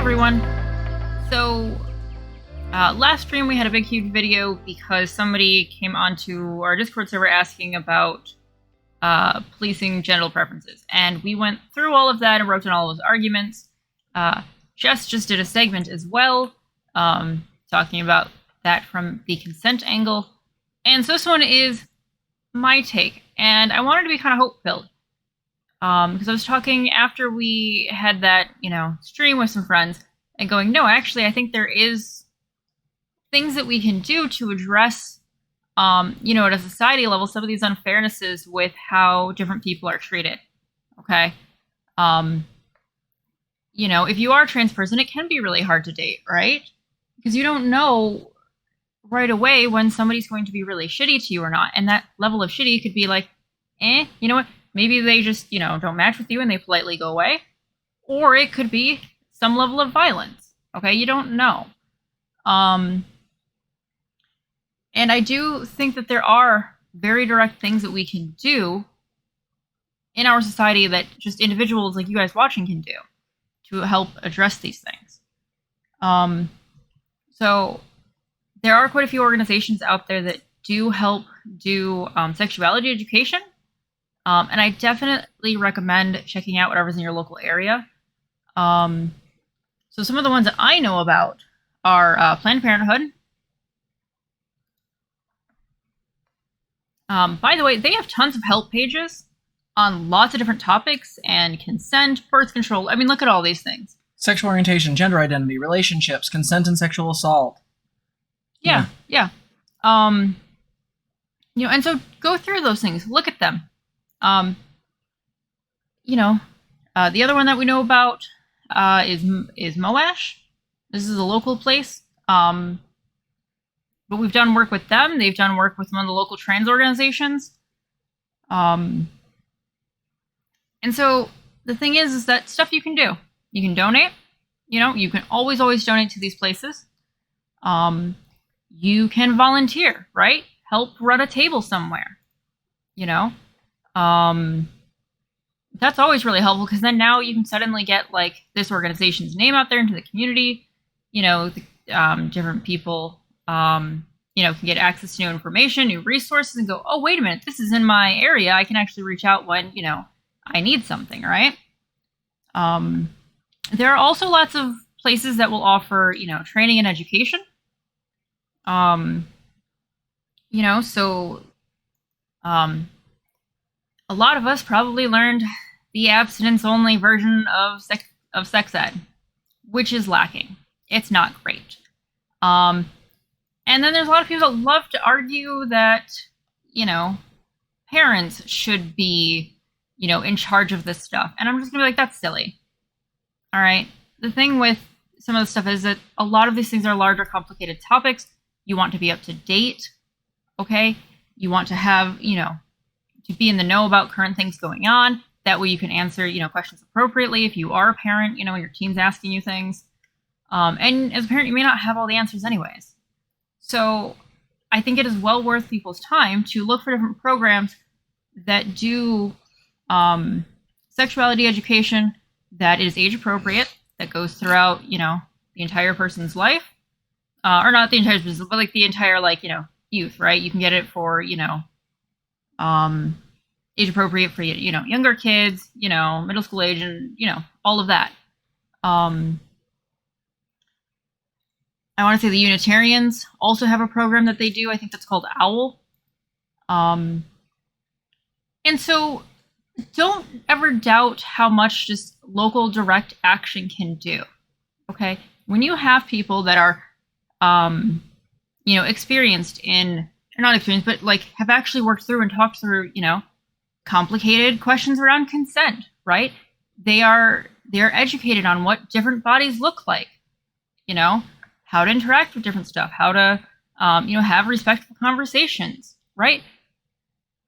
everyone. So last stream we had a big huge video because somebody came onto our Discord server asking about policing genital preferences, and we went through all of that and wrote down all those arguments. Jess just did a segment as well, talking about that from the consent angle, and so this one is my take, and I wanted to be kind of hope-filled. Because I was talking after we had that, stream with some friends and going, no, actually, I think there is things that we can do to address, at a society level, some of these unfairnesses with how different people are treated. Okay. If you are a trans person, it can be really hard to date, right? Because you don't know right away when somebody's going to be really shitty to you or not. And that level of shitty could be like, you know what? Maybe they just, don't match with you and they politely go away. Or it could be some level of violence. Okay, you don't know. And I do think that there are very direct things that we can do in our society that just individuals like you guys watching can do to help address these things. So there are quite a few organizations out there that do help do sexuality education. And I definitely recommend checking out whatever's in your local area. So some of the ones that I know about are Planned Parenthood. By the way, they have tons of help pages on lots of different topics and consent, birth control. I mean, look at all these things. Sexual orientation, gender identity, relationships, consent and sexual assault. Yeah. And so go through those things. Look at them. The other one that we know about is Moash. This is a local place. But we've done work with them. They've done work with one of the local trans organizations. And so the thing is that stuff you can do. You can donate. You can always donate to these places. You can volunteer, right? Help run a table somewhere. That's always really helpful because then now you can suddenly get like this organization's name out there into the community. Different people, can get access to new information, new resources, and go, oh, wait a minute, this is in my area. I can actually reach out when, I need something, right? There are also lots of places that will offer, training and education. A lot of us probably learned the abstinence-only version of sex ed, which is lacking. It's not great. And then there's a lot of people that love to argue that, parents should be, in charge of this stuff. And I'm just going to be like, that's silly. All right. The thing with some of the stuff is that a lot of these things are larger, complicated topics. You want to be up to date. Okay. You want to have, to be in the know about current things going on. That way you can answer, questions appropriately if you are a parent, and your teen's asking you things. And as a parent, you may not have all the answers anyways. So I think it is well worth people's time to look for different programs that do sexuality education that is age appropriate, that goes throughout, the entire person's life. Or not the entire person, but like the entire, youth, right? You can get it for, age appropriate for, younger kids, middle school age, and, all of that. I want to say the Unitarians also have a program that they do. I think that's called OWL. And so don't ever doubt how much just local direct action can do. Okay. When you have people that are, experienced in, or not experienced, but like have actually worked through and talked through, complicated questions around consent, right? They're educated on what different bodies look like, how to interact with different stuff, how to, have respectful conversations, right?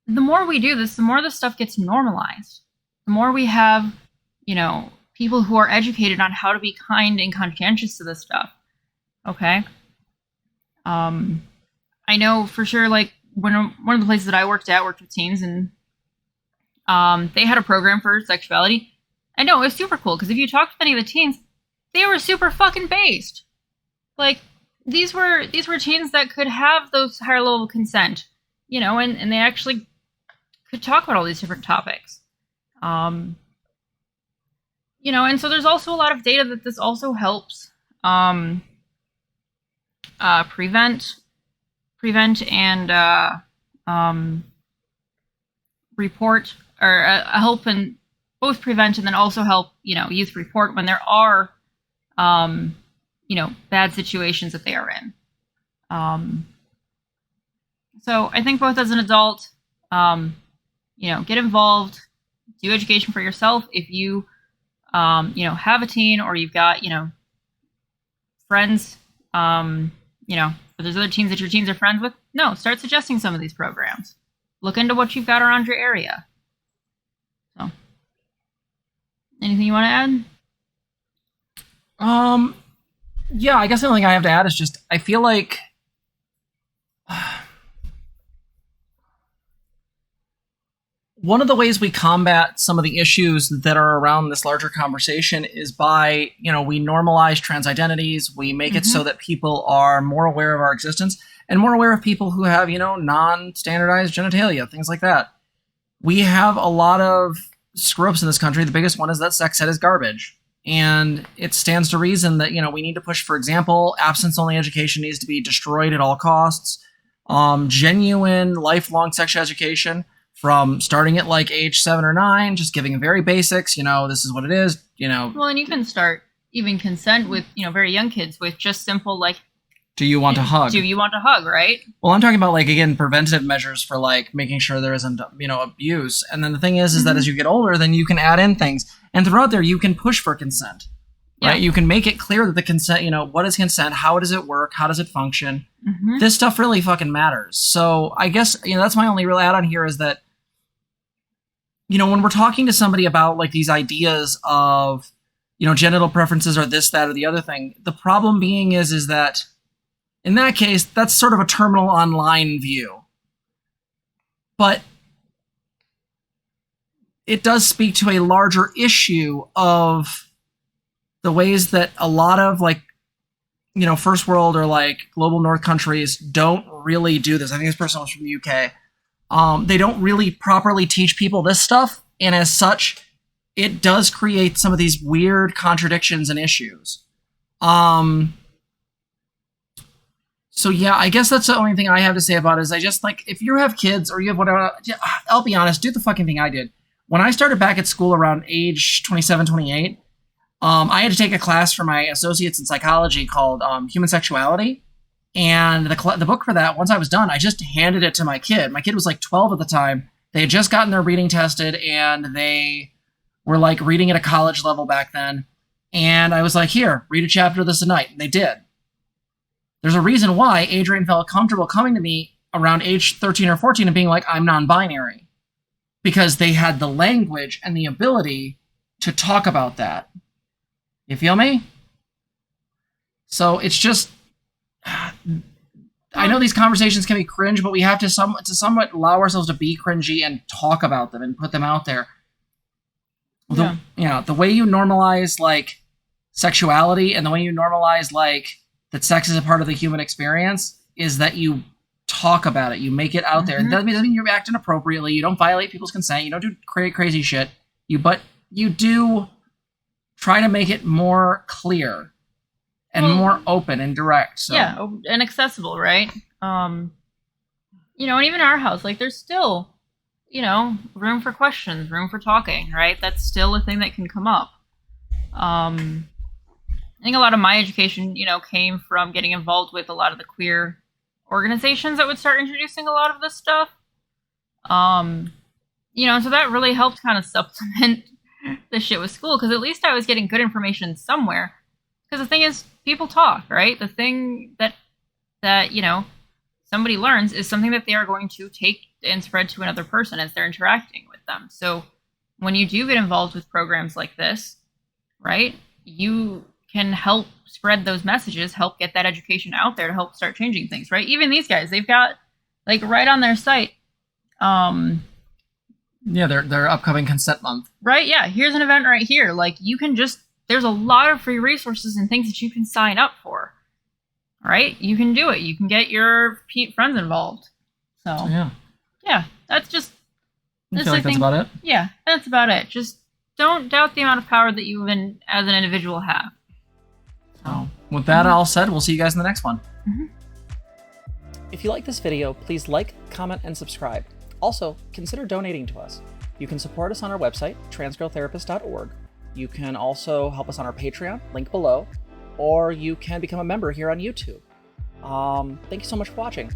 The more we do this, the more this stuff gets normalized. The more we have, people who are educated on how to be kind and conscientious to this stuff. Okay. I know for sure, like one of the places that I worked with teens, and they had a program for sexuality. And no, it was super cool because if you talk to any of the teens, they were super fucking based. Like, these were teens that could have those higher level consent, you know, and they actually could talk about all these different topics. You know, and so there's also a lot of data that this also helps prevent and report, or help and both prevent and then also help, you know, youth report when there are you know, bad situations that they are in. So I think both as an adult, you know, get involved, do education for yourself. If you, you know, have a teen or you've got, you know, friends, you know, or there's other teens that your teens are friends with, no, start suggesting some of these programs. Look into what you've got around your area. So, anything you want to add? Yeah, I guess the only thing I have to add is just, I feel like one of the ways we combat some of the issues that are around this larger conversation is by, you know, we normalize trans identities. We make it so that people are more aware of our existence and more aware of people who have, you know, non-standardized genitalia, things like that. We have a lot of screw-ups in this country. The biggest one is that sex ed is garbage. And it stands to reason that, you know, we need to push, for example, absence-only education needs to be destroyed at all costs. Genuine, lifelong sex education, from starting at like age 7 or 9, just giving very basics, you know, this is what it is, you know. Well, and you can start even consent with, you know, very young kids with just simple, like, do you want to hug? Do you want to hug, right? Well, I'm talking about, like, again, preventative measures for, like, making sure there isn't, you know, abuse. And then the thing is that as you get older, then you can add in things. And throughout there, you can push for consent, right? You can make it clear that the consent, you know, what is consent? How does it work? How does it function? This stuff really fucking matters. So I guess, you know, that's my only real add-on here is that, you know, when we're talking to somebody about, like, these ideas of, you know, genital preferences or this, that, or the other thing, the problem being is that in that case, that's sort of a terminal online view. But it does speak to a larger issue of the ways that a lot of, like, you know, first world or, like, global north countries don't really do this. I think this person was from the UK. They don't really properly teach people this stuff. And as such, it does create some of these weird contradictions and issues. So yeah, I guess that's the only thing I have to say about it is I just, like, if you have kids or you have whatever, I'll be honest, do the fucking thing I did. When I started back at school around age 27, 28, I had to take a class for my associates in psychology called Human Sexuality. And the book for that, once I was done, I just handed it to my kid. My kid was like 12 at the time. They had just gotten their reading tested and they were, like, reading at a college level back then. And I was like, here, read a chapter of this a night. And they did. There's a reason why Adrian felt comfortable coming to me around age 13 or 14 and being like, I'm non-binary. Because they had the language and the ability to talk about that. You feel me? So it's just, I know these conversations can be cringe, but we have to somewhat allow ourselves to be cringy and talk about them and put them out there. The way you normalize, like, sexuality and the way you normalize, like, that sex is a part of the human experience is that you talk about it. You make it out there. It doesn't mean you're acting appropriately. You don't violate people's consent. You don't do crazy shit. But you do try to make it more clear and more open and direct. So. Yeah, and accessible, right? You know, and even our house, like, there's still, you know, room for questions, room for talking, right? That's still a thing that can come up. I think a lot of my education, you know, came from getting involved with a lot of the queer organizations that would start introducing a lot of this stuff. You know, so that really helped kind of supplement the shit with school, because at least I was getting good information somewhere. Because the thing is, people talk, right? The thing that, you know, somebody learns is something that they are going to take and spread to another person as they're interacting with them. So when you do get involved with programs like this, right, you can help spread those messages, help get that education out there to help start changing things, right? Even these guys, they've got, like, right on their site. Yeah, their upcoming consent month. Right, yeah. Here's an event right here. Like, you can just there's a lot of free resources and things that you can sign up for. All right, you can do it. You can get your friends involved. So yeah, that's just. I feel like that's about it. Yeah, that's about it. Just don't doubt the amount of power that you as an individual have. So with that all said, we'll see you guys in the next one. If you like this video, please like, comment, and subscribe. Also, consider donating to us. You can support us on our website, transgirltherapist.org. You can also help us on our Patreon, link below, or you can become a member here on YouTube. Thank you so much for watching.